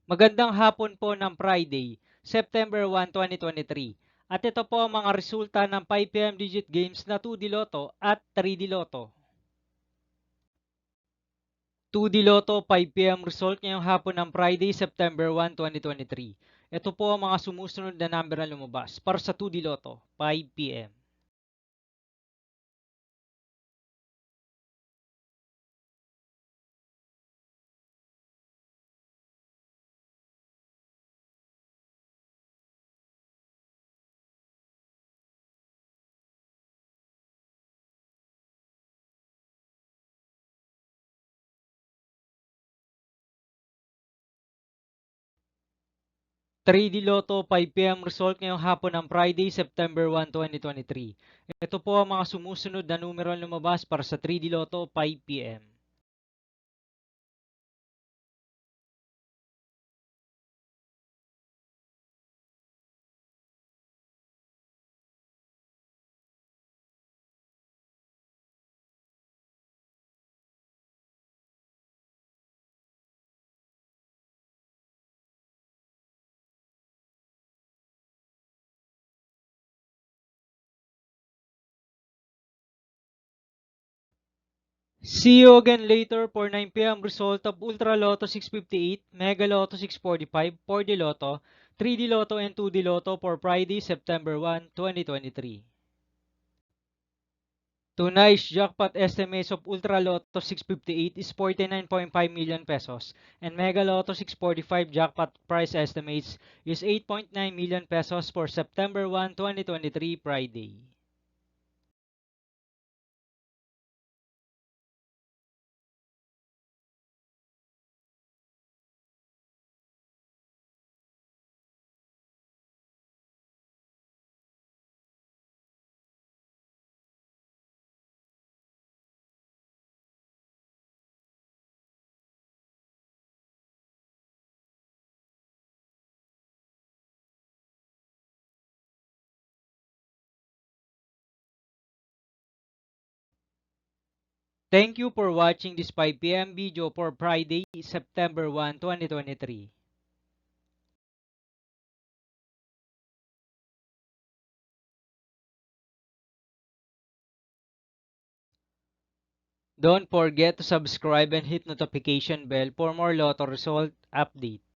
Magandang hapon po ng Friday, September 1, 2023. At ito po ang mga resulta ng 5 PM digit games na 2D Lotto at 3D Lotto. 2D Lotto 5 PM result ngayong hapon ng Friday, September 1, 2023. Ito po ang mga sumusunod na number na lumabas para sa 2D Lotto 5 PM. 3D Lotto 5 PM result ngayong hapon ng Friday, September 1, 2023. Ito po ang mga sumusunod na numero na lumabas para sa 3D Lotto 5 PM. 'See you again later for 9 PM result of Ultra Lotto 658, Mega Lotto 645, 4D Lotto, 3D Lotto and 2D Lotto for Friday, September 1, 2023. Tonight's jackpot estimates of Ultra Lotto 658 is 49.5 million pesos and Mega Lotto 645 jackpot price estimates is 8.9 million pesos for September 1, 2023 Friday. Thank you for watching this 5 PM video for Friday, September 1, 2023. Don't forget to subscribe and hit notification bell for more Lotto result update.